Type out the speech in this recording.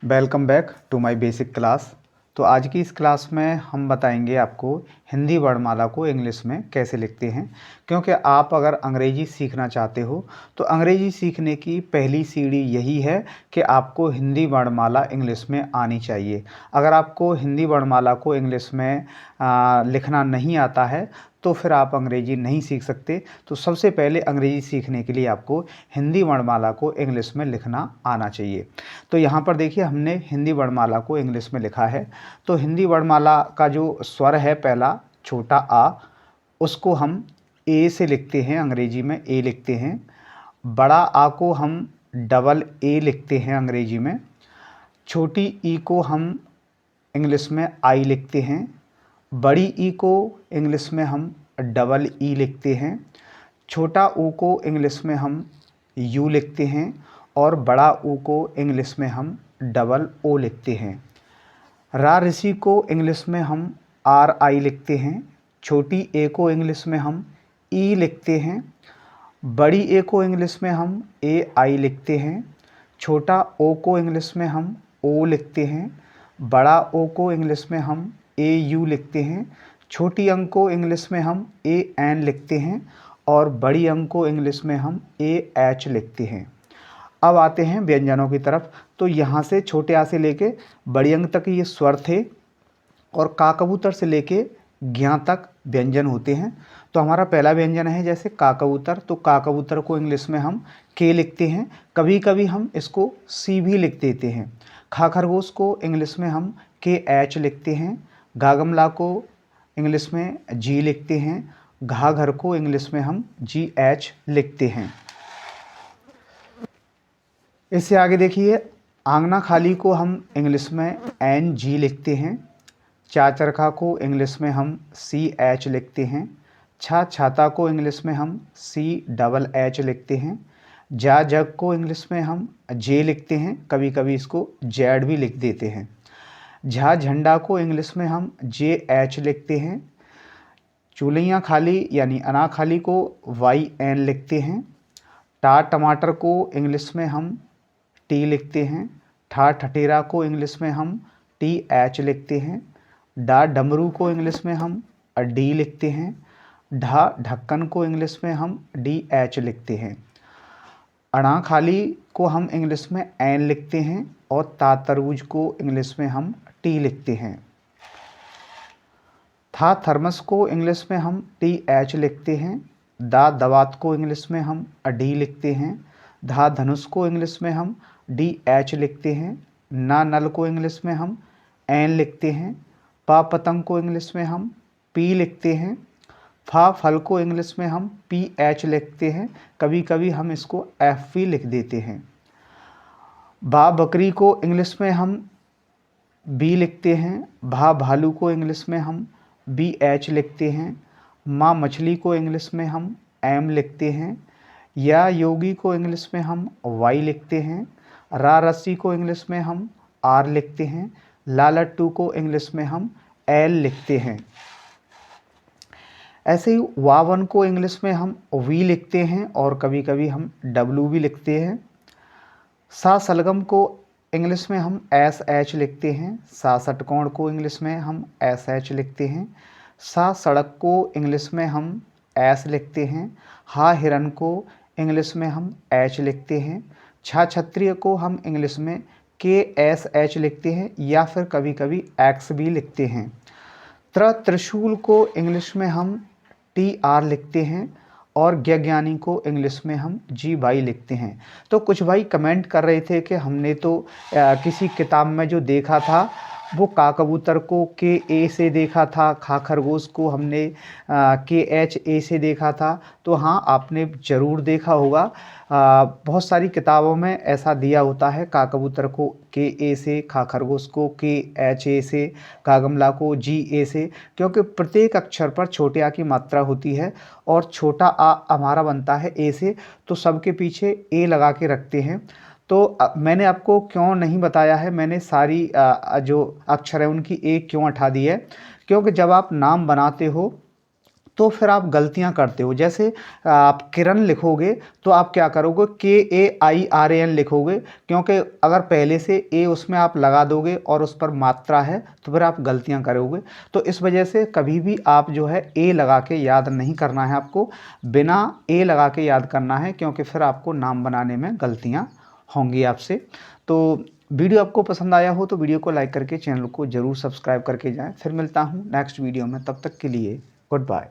Welcome back to my basic class. तो आज की इस क्लास में हम बताएंगे आपको हिंदी वर्णमाला को इंग्लिश में कैसे लिखते हैं। क्योंकि आप अगर अंग्रेजी सीखना चाहते हो तो अंग्रेजी सीखने की पहली सीढ़ी यही है कि आपको हिंदी वर्णमाला इंग्लिश में आनी चाहिए। अगर आपको हिंदी वर्णमाला को इंग्लिश में लिखना नहीं आता है तो फिर आप अंग्रेजी नहीं सीख सकते। तो सबसे पहले अंग्रेजी सीखने के लिए आपको हिंदी वर्णमाला को इंग्लिश में लिखना आना चाहिए। तो यहाँ पर देखिए हमने हिंदी वर्णमाला को इंग्लिश में लिखा है। तो हिंदी वर्णमाला का जो स्वर है पहला छोटा आ, उसको हम ए से लिखते हैं, अंग्रेजी में ए लिखते हैं। बड़ा आ को हम डबल ए लिखते हैं अंग्रेजी में। छोटी ई को हम इंग्लिश में आई लिखते हैं। बड़ी ई को इंग्लिश में हम डबल ई लिखते हैं। छोटा ऊ को इंग्लिश में हम यू लिखते हैं और बड़ा ऊ को इंग्लिश में हम डबल ओ लिखते हैं। रा ऋषि को इंग्लिश में हम आर आई लिखते हैं। छोटी ए को इंग्लिश में हम ई लिखते हैं। बड़ी ए को इंग्लिश में हम ए आई लिखते हैं। छोटा ओ को इंग्लिश में हम ओ लिखते हैं। बड़ा ओ को इंग्लिश में हम ए यू लिखते हैं। छोटी अंक को इंग्लिश में हम ए एन लिखते हैं और बड़ी अंक को इंग्लिश में हम ए एच लिखते हैं। अब आते हैं व्यंजनों की तरफ। तो यहाँ से छोटे आ से लेके बड़ी अंक तक ये स्वर थे और का कबूतर से लेके ज्ञा तक व्यंजन होते हैं। तो हमारा पहला व्यंजन है जैसे का कबूतर, तो का कबूतर को इंग्लिश में हम के लिखते हैं। कभी कभी हम इसको सी भी लिख देते हैं। खा खरगोश को इंग्लिश में हम के एच लिखते हैं। गा गमला को इंग्लिश में जी लिखते हैं। घा घर को इंग्लिश में हम जी एच लिखते हैं। इससे आगे देखिए आंगना खाली को हम इंग्लिश में एन जी लिखते हैं। चा चरखा को इंग्लिश में हम सी एच लिखते हैं। छा छाता को इंग्लिश में हम सी डबल एच लिखते हैं। जा जग को इंग्लिश में हम जे लिखते हैं, कभी कभी इसको जेड भी लिख देते हैं। झा झंडा को इंग्लिश में हम जे एच लिखते हैं। चूलियाँ खाली यानी अना खाली को वाई एन लिखते हैं। टा टमाटर को इंग्लिश में हम टी लिखते हैं। ठा ठठेरा को इंग्लिश में हम टी एच लिखते हैं। डा डमरू को इंग्लिश में हम डी लिखते हैं। ढा ढक्कन को इंग्लिश में हम डी एच लिखते हैं। अणा खाली को हम इंग्लिश में एन लिखते हैं और ता तरबूज को इंग्लिश में हम टी लिखते हैं। था थर्मस को इंग्लिश में हम टी एच लिखते हैं। दा दवात को इंग्लिश में हम डी लिखते हैं। धा धनुष को इंग्लिश में हम डी एच लिखते हैं। ना नल को इंग्लिश में हम एन लिखते हैं। पा पतंग को इंग्लिश में हम पी लिखते हैं। फा फल को इंग्लिश में हम पी एच लिखते हैं, कभी कभी हम इसको एफ भी लिख देते हैं। बा बकरी को इंग्लिश में हम बी लिखते हैं। भा भालू को इंग्लिश में हम बी एच लिखते हैं। माँ मछली को इंग्लिश में हम एम लिखते हैं। या योगी को इंग्लिश में हम वाई लिखते हैं। रा रस्सी को इंग्लिश में हम आर लिखते हैं। ला लट्टू को इंग्लिश में हम एल लिखते हैं। ऐसे ही वावन को इंग्लिश में हम वी लिखते हैं और कभी कभी हम डब्लू भी लिखते हैं। सा सलगम को इंग्लिश में हम एस एच लिखते हैं। सा षटकोण को इंग्लिश में हम एस एच लिखते हैं। सा सड़क को इंग्लिश में हम एस लिखते हैं। हा हिरन को इंग्लिश में हम एच लिखते हैं। छा क्षत्रिय को हम इंग्लिश में के एस एच लिखते हैं या फिर कभी कभी एक्स भी लिखते हैं। त्रिशूल को इंग्लिश में हम टी आर लिखते हैं और ज्ञानी को इंग्लिश में हम जी भाई लिखते हैं। तो कुछ भाई कमेंट कर रहे थे कि हमने तो किसी किताब में जो देखा था वो का कबूतर को के ए से देखा था, खा खरगोश को हमने के एच ए से देखा था। तो हाँ, आपने ज़रूर देखा होगा। बहुत सारी किताबों में ऐसा दिया होता है, का कबूतर को के ए से, खा खरगोश को के एच ए से, का गमला को जी ए से, क्योंकि प्रत्येक अक्षर पर छोटे आ की मात्रा होती है और छोटा आ हमारा बनता है ए से, तो सबके पीछे ए लगा के रखते हैं। तो मैंने आपको क्यों नहीं बताया है, मैंने सारी जो अक्षर है उनकी ए क्यों हटा दी है, क्योंकि जब आप नाम बनाते हो तो फिर आप गलतियां करते हो। जैसे आप किरण लिखोगे तो आप क्या करोगे, KAIRAN लिखोगे, क्योंकि अगर पहले से ए उसमें आप लगा दोगे और उस पर मात्रा है तो फिर आप गलतियां करोगे। तो इस वजह से कभी भी आप जो है ए लगा के याद नहीं करना है, आपको बिना ए लगा के याद करना है, क्योंकि फिर आपको नाम बनाने में गलतियां होंगी आपसे। तो वीडियो आपको पसंद आया हो तो वीडियो को लाइक करके चैनल को ज़रूर सब्सक्राइब करके जाएं। फिर मिलता हूं नेक्स्ट वीडियो में, तब तक के लिए गुड बाय।